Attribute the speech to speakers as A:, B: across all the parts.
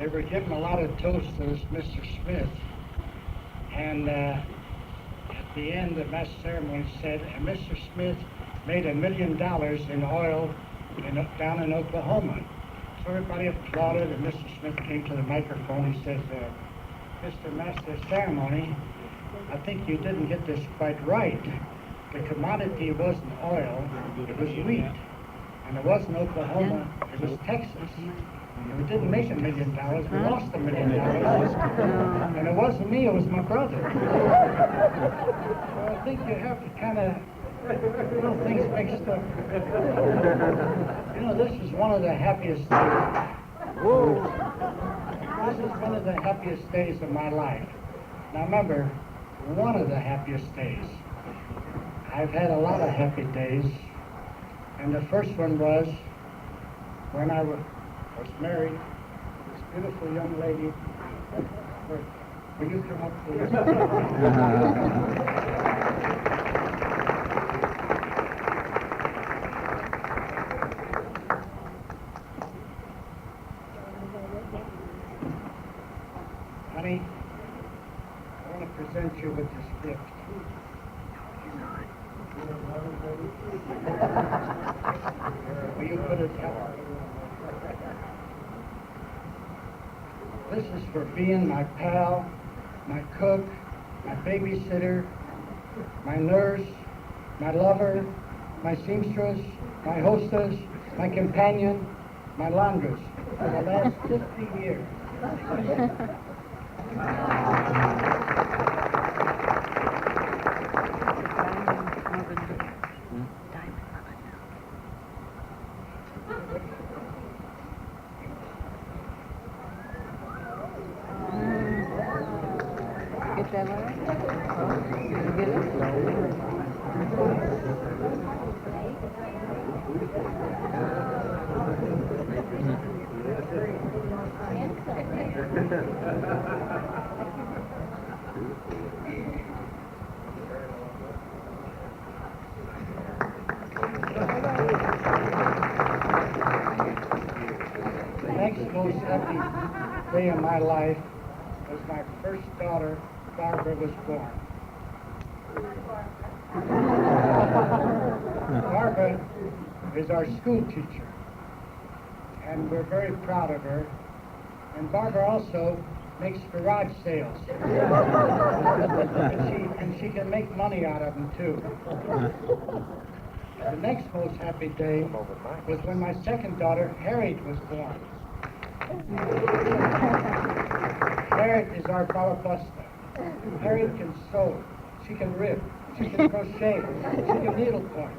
A: They were giving a lot of toasts to this Mr. Smith, and at the end, the mass ceremony said, and Mr. Smith made $1 million in oil down in Oklahoma. So everybody applauded, and Mr. Smith came to the microphone. He says, Mr. Master Ceremony, I think you didn't get this quite right. The commodity wasn't oil, it was wheat. And it wasn't Oklahoma, it was Texas. And we didn't make $1 million, we lost $1 million. And it wasn't me, it was my brother. So I think you have to kind of little things mixed up. You know, this is one of the happiest days. Whoa. This is one of the happiest days of my life. Now remember, one of the happiest days. I've had a lot of happy days, and the first one was when I was married to this beautiful young lady. Will you come up, please? Honey, I want to present you with this gift. Will you put it down? This is for being my pal, my cook, my babysitter, my nurse, my lover, my seamstress, my hostess, my companion, my laundress for the last 50 years. The next most happy day of my life was my first daughter, Barbara, was born. Barbara is our school teacher, and we're very proud of her. And Barbara also makes garage sales. and she can make money out of them, too. The next most happy day was when my second daughter, Harriet, was born. Harriet is our balabusta. Harriet can sew, she can rip, she can crochet, she can needlepoint,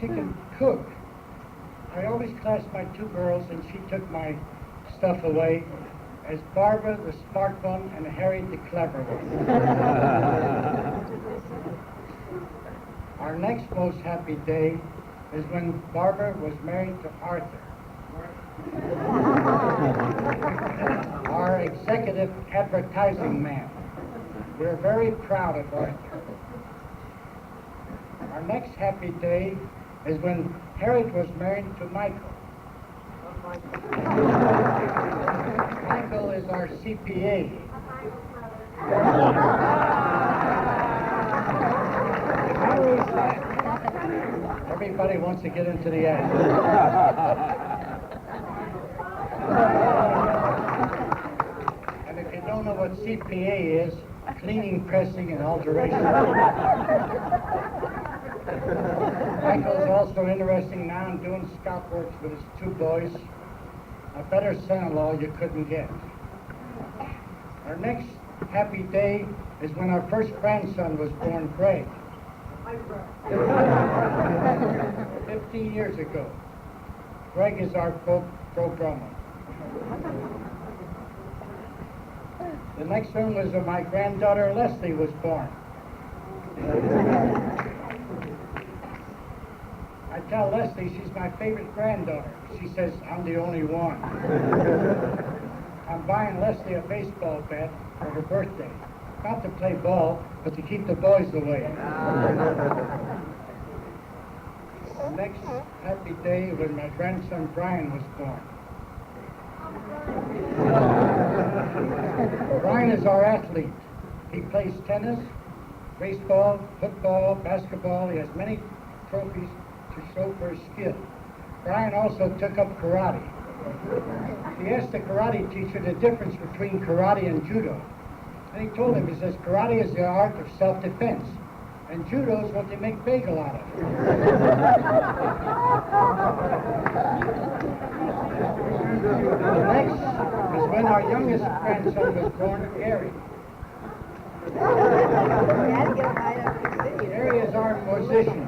A: she can cook. I always classed my two girls, and she took my stuff away, as Barbara the smart one and Harriet the clever one. Our next most happy day is when Barbara was married to Arthur, our executive advertising man. We're very proud of Arthur. Our next happy day is when Harriet was married to Michael. Michael is our CPA. Everybody wants to get into the act. And if you don't know what CPA is, cleaning, pressing, and alteration. Michael is also interested now in doing scout work with his two boys. A better son-in-law you couldn't get. Our next happy day is when our first grandson was born, Greg. 50 years ago. Greg is our pro-drummer. The next one was when my granddaughter Leslie was born. I tell Leslie she's my favorite granddaughter. She says I'm the only one. I'm buying Leslie a baseball bat for her birthday. Not to play ball, but to keep the boys away. The next happy day when my grandson Brian was born. Brian is our athlete. He plays tennis, baseball, football, basketball. He has many trophies to show for his skill. Brian also took up karate. He asked the karate teacher the difference between karate and judo. And he told him, he says, karate is the art of self-defense, and judo is what they make bagel out of. Next is when our youngest grandson was born, Gary. Gary is our musician.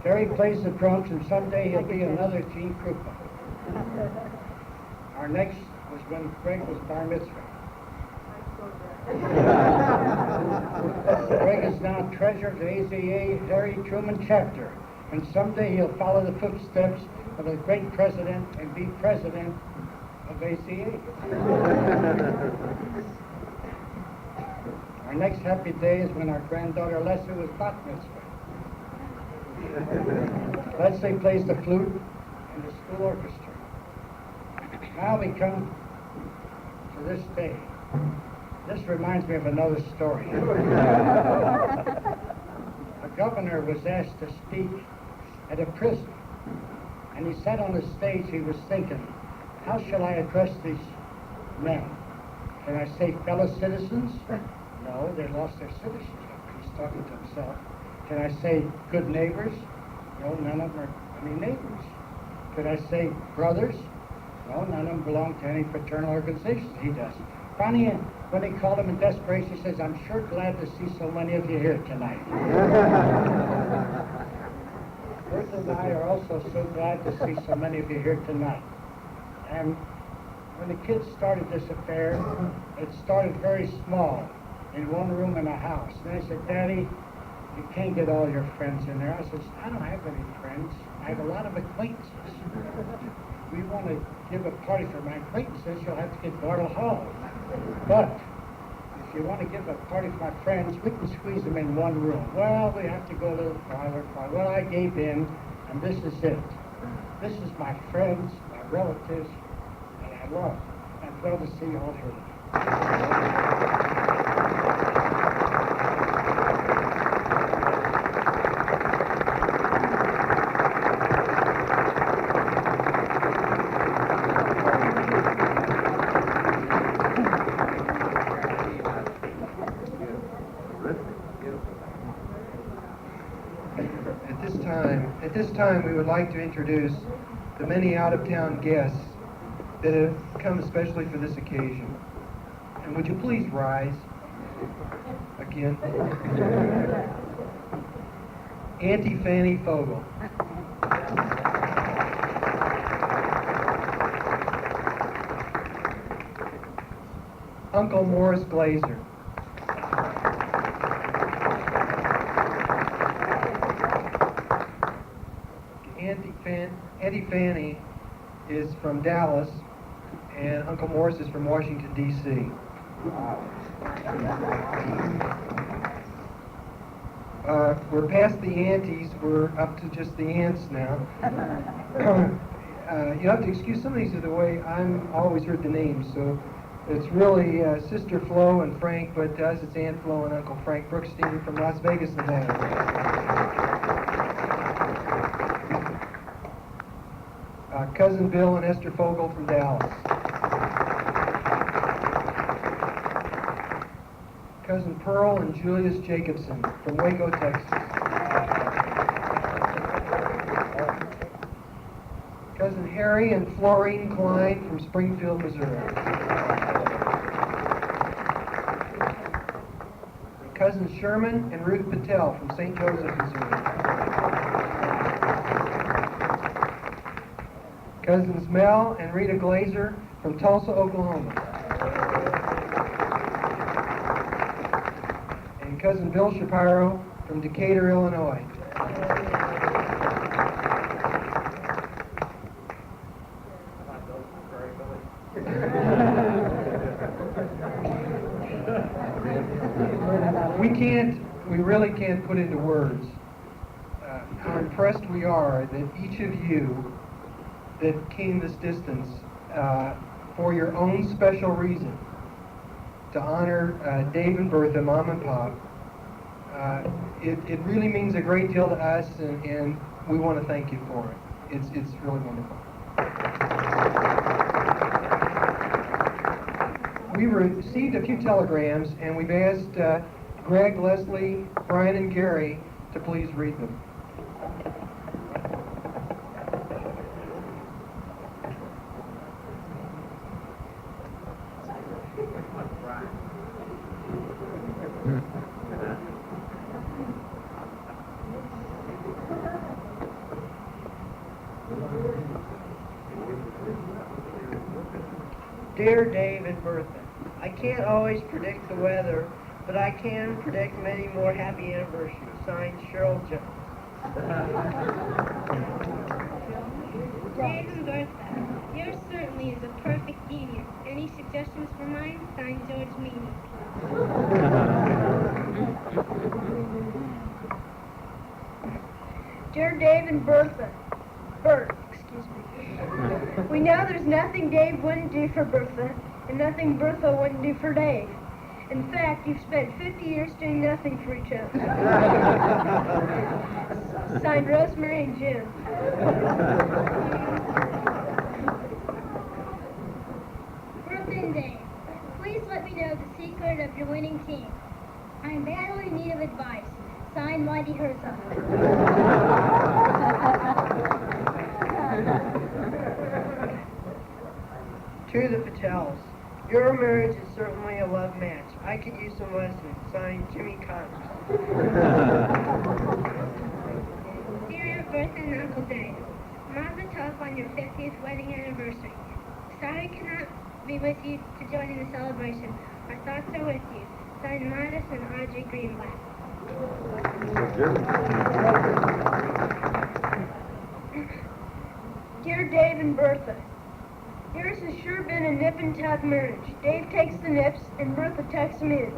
A: Gary plays the drums, and someday he'll be another Gene Krupa. Our next was when Greg was bar mitzvah. Greg is now treasurer of the AZA Harry Truman chapter, and someday he'll follow the footsteps of a great president and be president of AZA. Our next happy day is when our granddaughter Leslie was bat mitzvah. Leslie plays the flute in the school orchestra. Now we come to this day. This reminds me of another story. A governor was asked to speak at a prison, and he sat on the stage. He was thinking, how shall I address these men? Can I say fellow citizens? No, they lost their citizenship. He's talking to himself. Can I say good neighbors? No, none of them are any neighbors. Could I say brothers? No, none of them belong to any fraternal organizations. He does. Finally, when he called him in desperation, he says, I'm sure glad to see so many of you here tonight. Bertha and I are also so glad to see so many of you here tonight. And when the kids started this affair, it started very small, in one room in a house. And they said, Daddy, you can't get all your friends in there. I said, I don't have any friends. I have a lot of acquaintances. We want to give a party for my acquaintances, you'll have to get Bartle Hall. But if you want to give a party for my friends, we can squeeze them in one room. Well, we have to go a little farther. Well, I gave in, and this is it. This is my friends, my relatives, and I love. I'm thrilled to see you all here.
B: At this time, we would like to introduce the many out-of-town guests that have come especially for this occasion. And would you please rise again? Auntie Fanny Fogel. Uncle Morris Glazer. Auntie Fanny is from Dallas, and Uncle Morris is from Washington, D.C. We're past the aunties, we're up to just the aunts now. You have to excuse some of these are the way I'm always heard the names, so it's really Sister Flo and Frank, but to us it's Aunt Flo and Uncle Frank Brookstein from Las Vegas, Nevada. Cousin Bill and Esther Fogel from Dallas. Cousin Pearl and Julius Jacobson from Waco, Texas. Cousin Harry and Florine Klein from Springfield, Missouri. Cousins Sherman and Ruth Pittell from St. Joseph, Missouri. Cousins Mel and Rita Glazer from Tulsa, Oklahoma. And Cousin Bill Shapiro from Decatur, Illinois. We really can't put into words how impressed we are that each of you that came this distance for your own special reason to honor Dave and Bertha, Mom and Pop. It really means a great deal to us, and we want to thank you for it. It's really wonderful. We received a few telegrams, and we've asked Greg, Leslie, Brian, and Gary to please read them.
C: Dear Dave and Bertha, I can't always predict the weather, but I can predict many more happy anniversaries. Signed, Cheryl Jones.
D: Dave and Bertha, yours certainly is a perfect union. Any suggestions for mine? Signed, George Meany.
E: Dear Dave and Bertha, excuse me. We know there's nothing Dave wouldn't do for Bertha, and nothing Bertha wouldn't do for Dave. In fact, you've spent 50 years doing nothing for each other. Signed, Rosemary and Jim.
D: Bertha and Dave, please let me know the secret of your winning team. I'm badly in need of advice. Signed, Mighty Herzog.
C: To the Pittells, your marriage is certainly a love match. I could use some lessons. Signed, Jimmy Connors.
D: Dear Bertha and Uncle Dave, Mazel Tov on your 50th wedding anniversary. Sorry I cannot be with you to join in the celebration. Our thoughts are with you. Signed, Modest and Audrey Greenblatt.
E: Dear Dave and Bertha, yours has sure been a nip and tuck marriage. Dave takes the nips and Bertha tucks them in.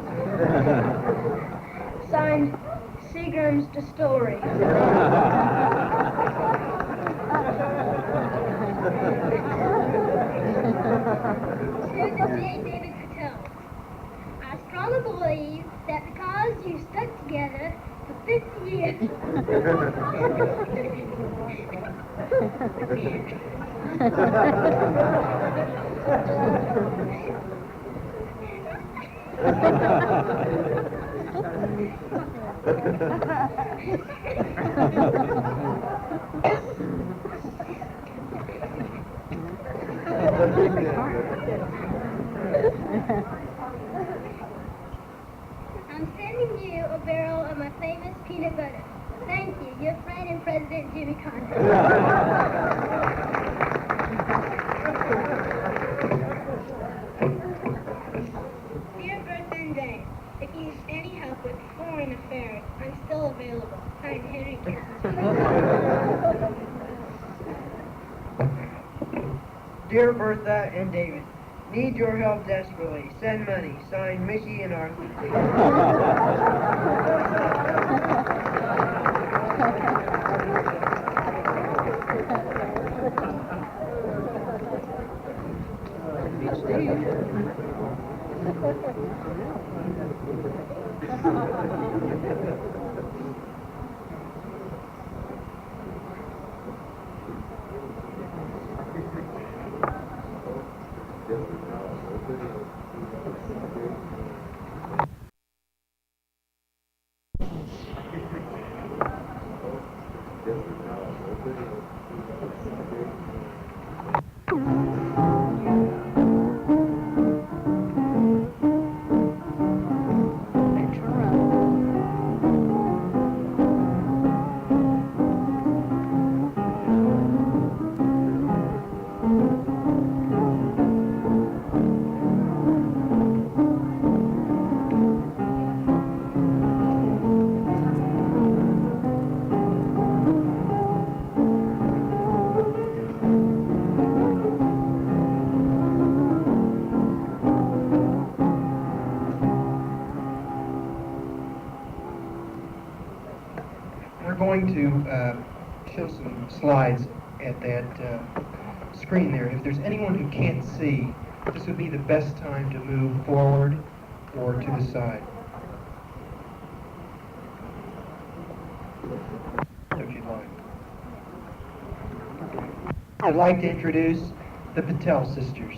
E: Signed, Seagram's Distillery.
D: To the dear David Pittell, I strongly believe that because you stuck together for 50 years, I'm sending you a barrel of my famous peanut butter. Thank you, your friend and President Jimmy Connors. Dear Bertha and Dave, if you need any help with foreign affairs, I'm still available. Signed, Henry Kissinger.
C: Dear Bertha and David, need your help desperately. Send money. Signed, Mickey and Arthur.
B: Going to show some slides at that screen there. If there's anyone who can't see, this would be the best time to move forward or to the side, if you'd like. I'd like to introduce the Pittell sisters.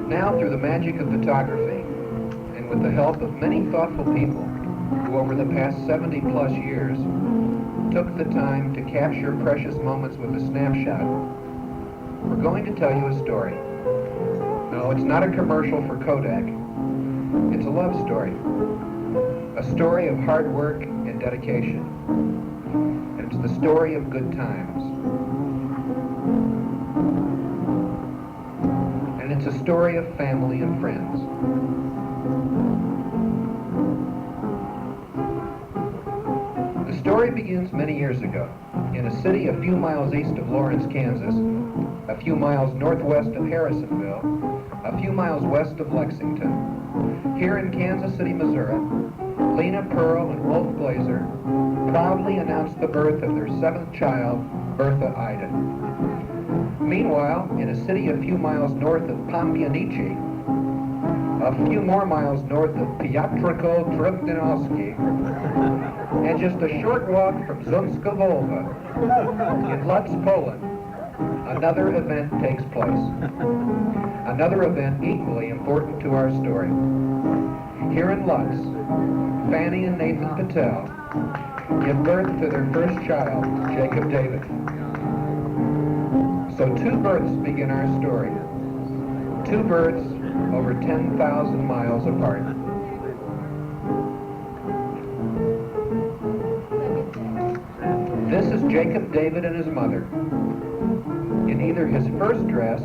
B: Now, through the magic of photography, and with the help of many thoughtful people who over the past 70-plus years took the time to capture precious moments with a snapshot, we're going to tell you a story. No, it's not a commercial for Kodak. It's a love story. A story of hard work and dedication. And it's the story of good times. And it's a story of family and friends. The story begins many years ago in a city a few miles east of Lawrence, Kansas, a few miles northwest of Harrisonville, a few miles west of Lexington. Here in Kansas City, Missouri, Lena Pearl and Wolf Glazer proudly announced the birth of their 7th child, Bertha Ida. Meanwhile, in a city a few miles north of Pompianici, a few more miles north of Piotrko Trudnowski, and just a short walk from Zunska Volva, in Lutz, Poland, another event takes place. Another event equally important to our story. Here in Lutz, Fanny and Nathan Pittell give birth to their first child, Jacob David. So 2 births begin our story. 2 births over 10,000 miles apart. This is Jacob David and his mother. In either his first dress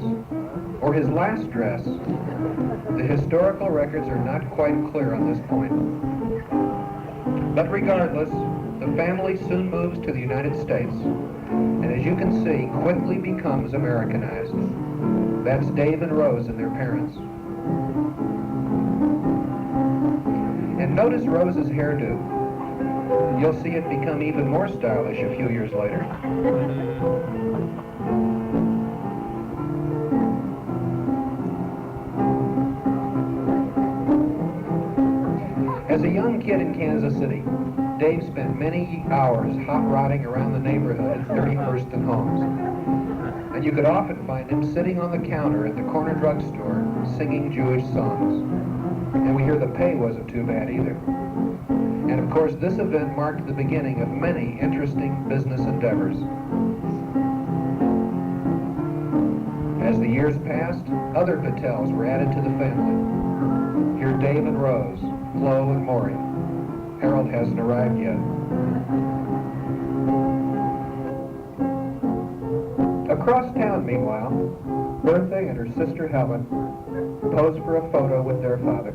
B: or his last dress, the historical records are not quite clear on this point. But regardless, the family soon moves to the United States, and as you can see, quickly becomes Americanized. That's Dave and Rose and their parents. And notice Rose's hairdo. You'll see it become even more stylish a few years later. As a young kid in Kansas City, Dave spent many hours hot-rodding around the neighborhood at 31st and Holmes. And you could often find him sitting on the counter at the corner drugstore singing Jewish songs. And we hear the pay wasn't too bad either. And of course, this event marked the beginning of many interesting business endeavors. As the years passed, other Pittells were added to the family. Here Dave and Rose, Flo and Maury. Harold hasn't arrived yet. Across town, meanwhile, Bertha and her sister Helen pose for a photo with their father.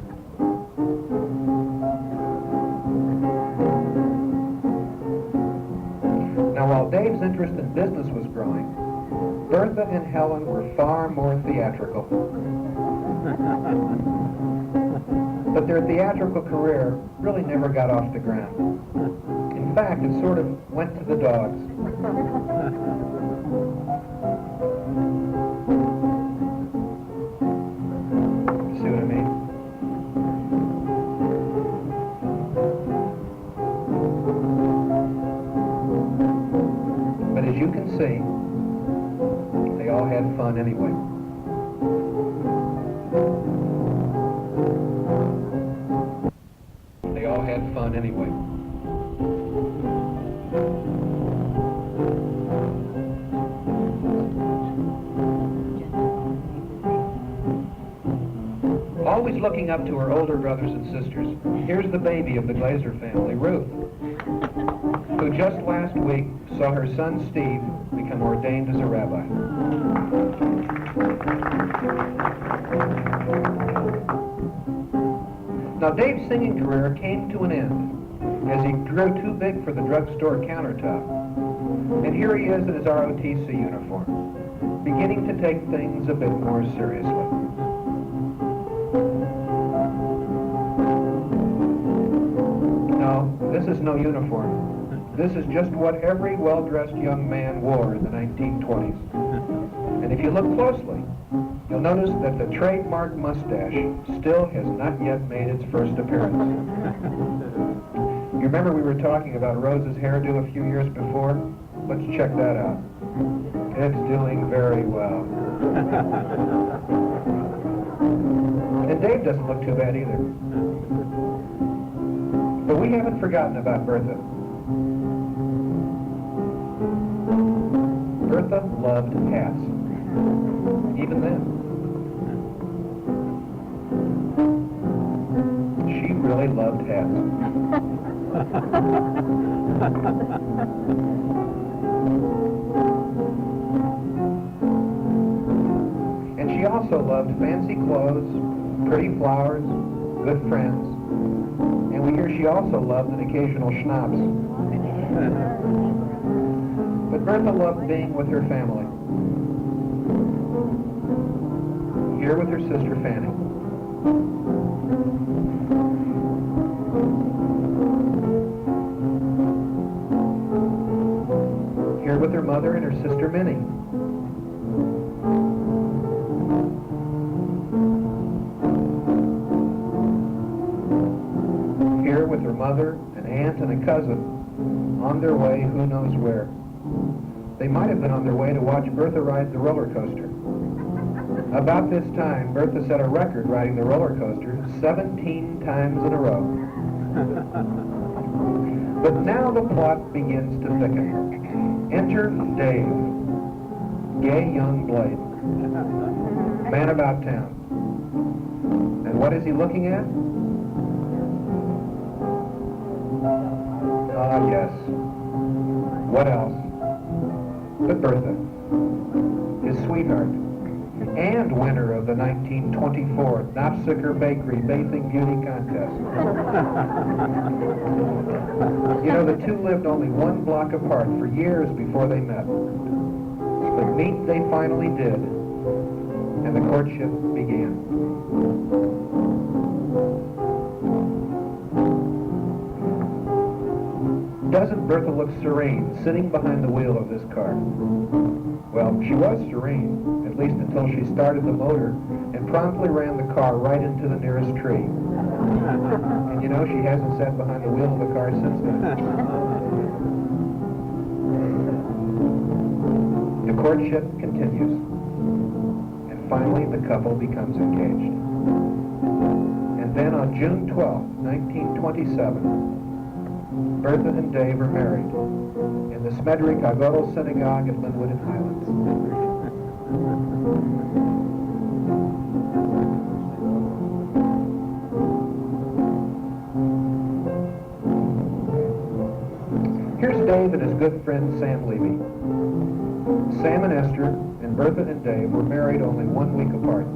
B: Now, while Dave's interest in business was growing, Bertha and Helen were far more theatrical. But their theatrical career really never got off the ground. In fact, it sort of went to the dogs. See what I mean? But as you can see, had fun anyway. They all had fun anyway. Always looking up to her older brothers and sisters, here's the baby of the Glazer family, Ruth, who just last week saw her son Steve become ordained as a rabbi. Now Dave's singing career came to an end as he grew too big for the drugstore countertop. And here he is in his ROTC uniform, beginning to take things a bit more seriously. No, this is no uniform. This is just what every well-dressed young man wore in the 1920s. And if you look closely, you'll notice that the trademark mustache still has not yet made its first appearance. You remember we were talking about Rose's hairdo a few years before? Let's check that out. It's doing very well. And Dave doesn't look too bad either. But we haven't forgotten about Bertha. Bertha loved hats, even then. She really loved hats. And she also loved fancy clothes, pretty flowers, good friends, and we hear she also loved an occasional schnapps. But Bertha loved being with her family. Here with her sister Fanny. Here with her mother and her sister Minnie. Here with her mother, an aunt, and a cousin on their way who knows where. They might have been on their way to watch Bertha ride the roller coaster. About this time, Bertha set a record riding the roller coaster 17 times in a row. But now the plot begins to thicken. Enter Dave, gay young blade, man about town. And what is he looking at? Ah, yes. What else? But Bertha, his sweetheart, and winner of the 1924 Knopfsicker Bakery Bathing Beauty Contest. You know, the two lived only one block apart for years before they met. But meet they finally did, and the courtship began. Doesn't Bertha look serene, sitting behind the wheel of this car? Well, she was serene, at least until she started the motor and promptly ran the car right into the nearest tree. And you know, she hasn't sat behind the wheel of the car since then. The courtship continues, and finally the couple becomes engaged. And then on June 12, 1927, Bertha and Dave are married in the Smedrick Agotal Synagogue at Linwood and Highlands. Here's Dave and his good friend Sam Levy. Sam and Esther and Bertha and Dave were married only 1 week apart.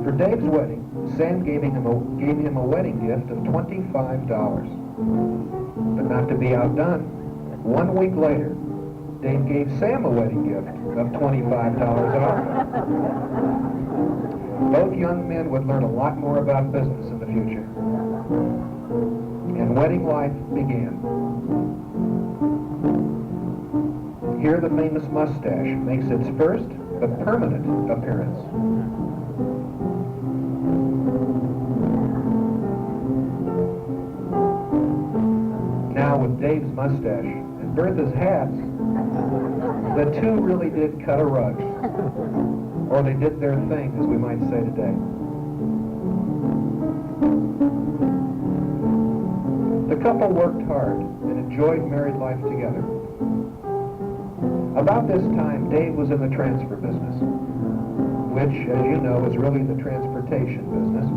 B: For Dave's wedding, Sam gave him a wedding gift of $25. But not to be outdone, 1 week later, Dave gave Sam a wedding gift of $25 also. Both young men would learn a lot more about business in the future. And wedding life began. Here the famous mustache makes its first but permanent appearance. Now with Dave's mustache and Bertha's hats, The two really did cut a rug. Or they did their thing, as we might say today. The couple worked hard and enjoyed married life together. About this time, Dave was in the transfer business, which, as you know, is really the transportation business,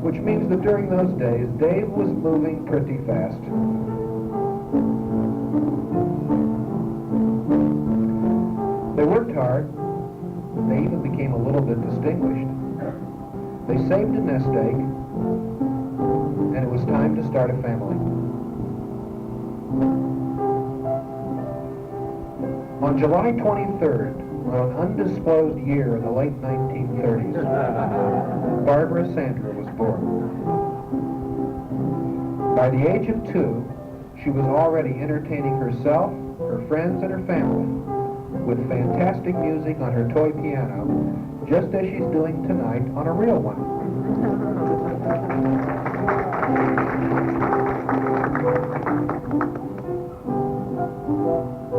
B: which means that during those days, Dave was moving pretty fast. They worked hard. They even became a little bit distinguished. They saved a nest egg, and it was time to start a family. On July 23rd, on an undisclosed year in the late 1930s, Barbara Sandra was born. By the age of 2, she was already entertaining herself, her friends, and her family with fantastic music on her toy piano, just as she's doing tonight on a real one.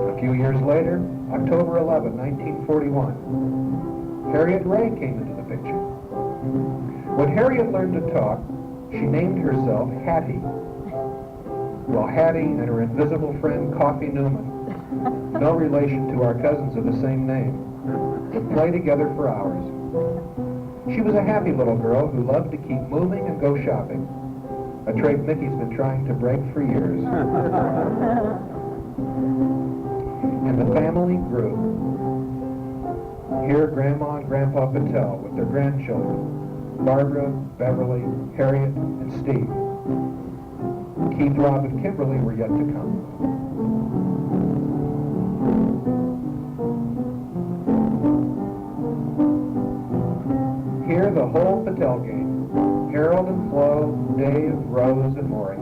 B: A few years later, October 11, 1941, Harriet Ray came into the picture. When Harriet learned to talk, she named herself Hattie. Well, Hattie and her invisible friend Coffee Newman, no relation to our cousins of the same name, would play together for hours. She was a happy little girl who loved to keep moving and go shopping, a trait Mickey's been trying to break for years. And the family grew. Here, Grandma and Grandpa Pittell with their grandchildren, Barbara, Beverly, Harriet, and Steve. Keith, Rob, and Kimberly were yet to come. Here, the whole Pittell gang, Harold and Flo, Dave, Rose, and Maury.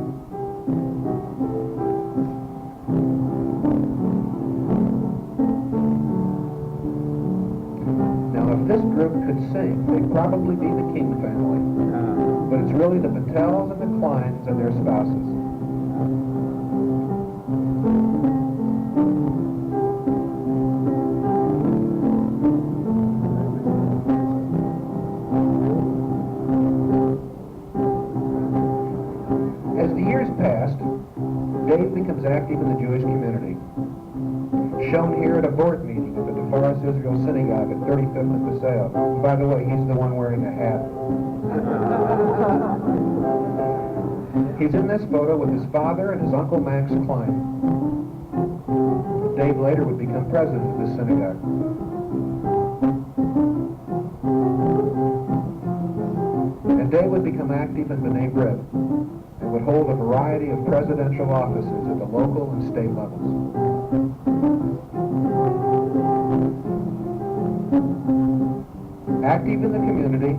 B: Now, if this group could sing, they'd probably be the King family. But it's really the Pittells and the Kleins and their spouses. Dave becomes active in the Jewish community. Shown here at a board meeting at the DeForest Israel Synagogue at 35th and Paseo. And by the way, he's the one wearing a hat. He's in this photo with his father and his uncle Max Klein. Dave later would become president of this synagogue. And Dave would become active in B'nai B'rith, would hold a variety of presidential offices at the local and state levels. Active in the community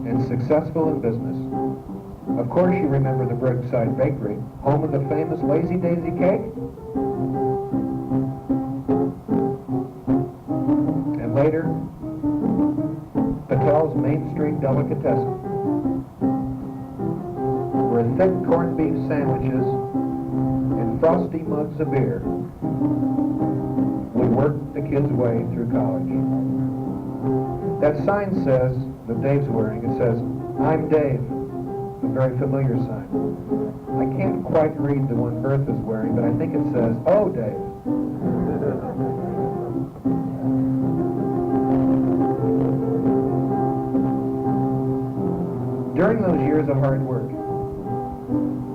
B: and successful in business. Of course you remember the Brookside Bakery, home of the famous Lazy Daisy cake. And later, Pittell's Main Street Delicatessen, where thick corned beef sandwiches and frosty mugs of beer would work the kids' way through college. That sign says, that Dave's wearing, it says, "I'm Dave," a very familiar sign. I can't quite read the one Bertha's wearing, but I think it says, "Oh, Dave." During those years of hard work,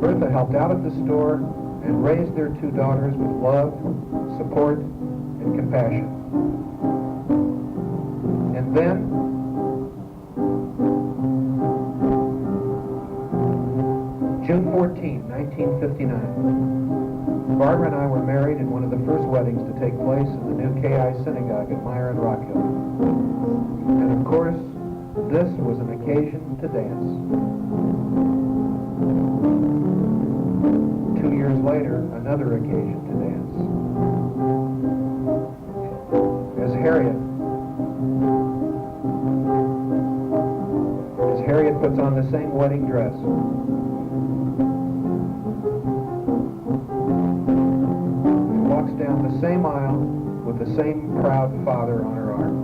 B: Bertha helped out at the store and raised their 2 daughters with love, support, and compassion. And then, June 14, 1959, Barbara and I were married in one of the first weddings to take place in the new KI Synagogue at Meyer and Rock Hill. And of course, this was an occasion to dance. 2 years later, another occasion to dance. As Harriet puts on the same wedding dress. And walks down the same aisle with the same proud father on her arm.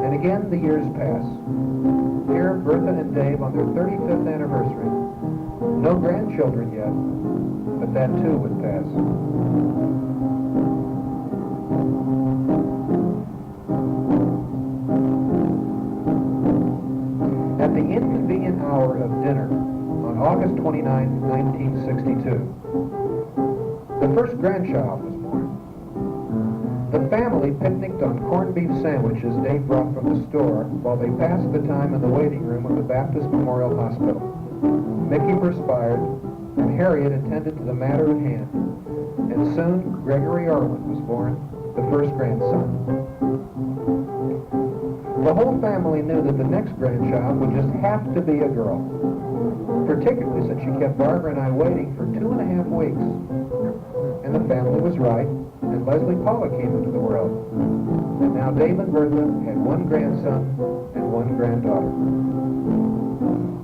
B: And again, the years pass. Here, Bertha and Dave on their 35th anniversary. No grandchildren yet, but that too would pass. At the inconvenient hour of dinner on August 29, 1962, the first grandchild was born. The family picnicked on corned beef sandwiches Dave brought from the store while they passed the time in the waiting room of the Baptist Memorial Hospital. Mickey perspired, and Harriet attended to the matter at hand. And soon, Gregory Arlen was born, the first grandson. The whole family knew that the next grandchild would just have to be a girl, particularly since she kept Barbara and I waiting for 2.5 weeks. And the family was right, and Leslie Paula came into the world. And now Dave and Bertha had one grandson and one granddaughter.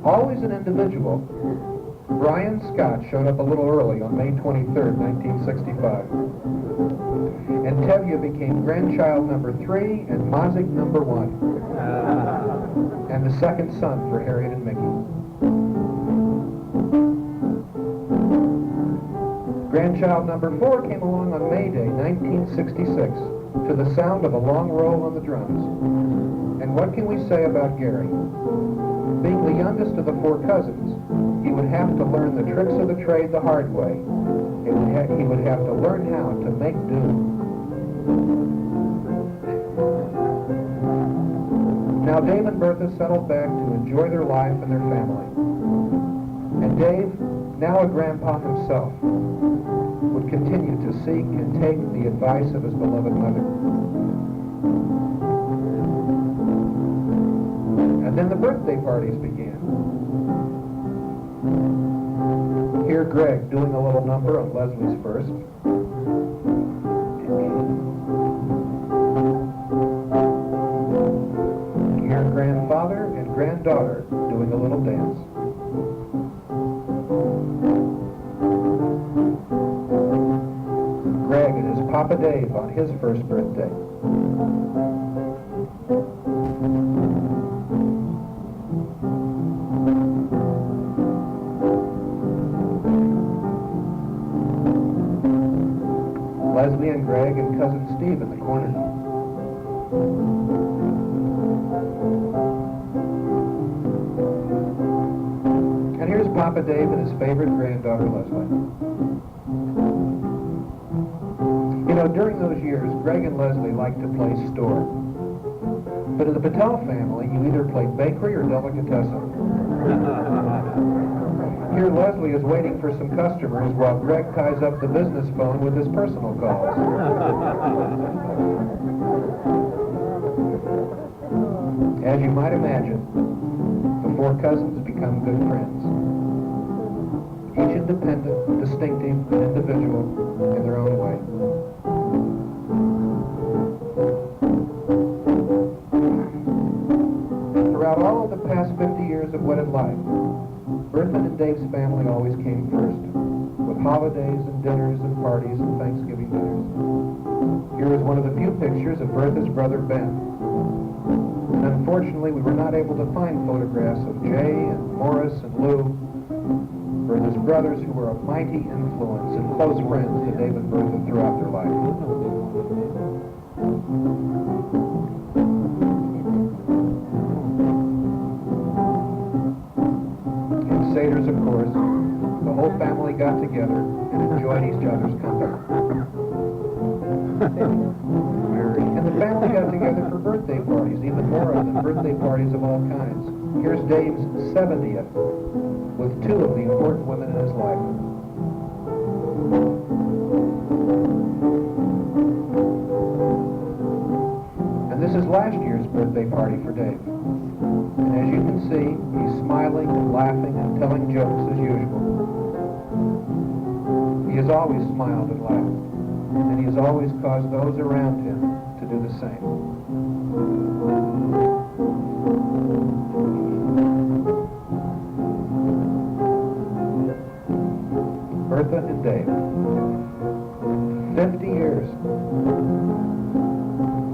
B: Always an individual, Brian Scott showed up a little early on May 23rd, 1965. And Tevye became grandchild number 3 and Mazik number 1. And the second son for Harriet and Mickey. Grandchild number 4 came along on May Day, 1966, to the sound of a long roll on the drums. And what can we say about Gary? Being the youngest of the 4 cousins, he would have to learn the tricks of the trade the hard way. He would have to learn how to make do. Now Dave and Bertha settled back to enjoy their life and their family. And Dave, now a grandpa himself, would continue to seek and take the advice of his beloved mother. And then the birthday parties began. Here Greg doing a little number on Leslie's first. Here grandfather and granddaughter doing a little dance. Greg and his Papa Dave on his first birthday. Leslie and Greg and cousin Steve in the corner. And here's Papa Dave and his favorite granddaughter, Leslie. You know, during those years, Greg and Leslie liked to play store. But in the Pittell family, you either played bakery or delicatessen. Here Leslie is waiting for some customers while Greg ties up the business phone with his personal calls. As you might imagine, the 4 cousins become good friends. Each independent, distinctive, and individual in their own way. Throughout all of the past 50 years of wedded life, Bertha and Dave's family always came first, with holidays and dinners and parties and Thanksgiving dinners. Here is one of the few pictures of Bertha's brother Ben. And unfortunately, we were not able to find photographs of Jay and Morris and Lou, Bertha's brothers who were a mighty influence and close friends to Dave and Bertha throughout their life. Saders, of course, the whole family got together and enjoyed each other's company. And the family got together for birthday parties, even more of them, birthday parties of all kinds. Here's Dave's 70th, with 2 of the important women in his life. And this is last year's birthday party for Dave. And as you can see, he's smiling and laughing and telling jokes as usual. He has always smiled and laughed, and he has always caused those around him to do the same. Dave. 50 years.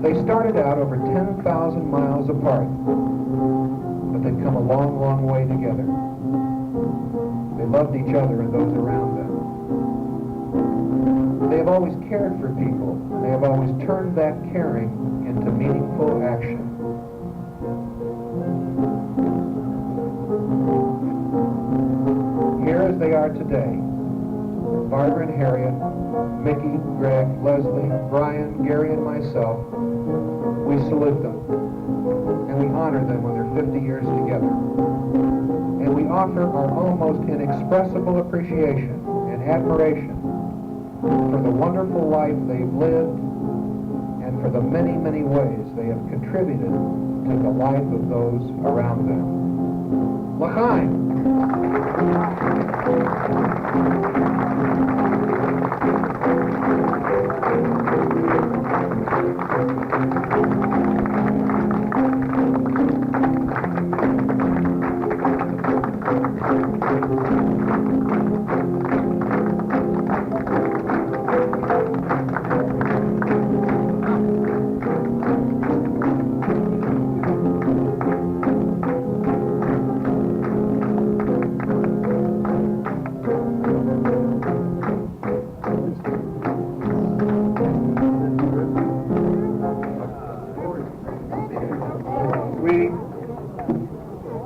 B: They started out over 10,000 miles apart, but they've come a long, long way together. They loved each other and those around them. They have always cared for people. They have always turned that caring into meaningful action. Here as they are today, Barbara and Harriet, Mickey, Greg, Leslie, Brian, Gary, and myself, we salute them, and we honor them on their 50 years together. And we offer our almost inexpressible appreciation and admiration for the wonderful life they've lived and for the many, many ways they have contributed to the life of those around them. L'chaim!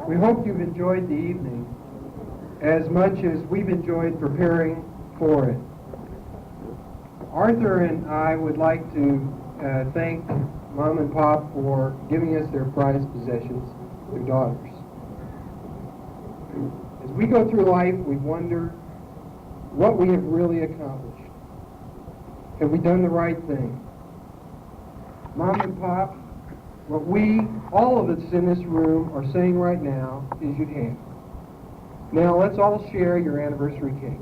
B: We hope you've enjoyed the evening as much as we've enjoyed preparing for it. Arthur and I would like to thank Mom and Pop for giving us their prized possessions, their daughters. As we go through life, we wonder what we have really accomplished. Have we done the right thing? Mom and Pop, what we, all of us in this room, are saying right now is you have. Now let's all share your anniversary cake.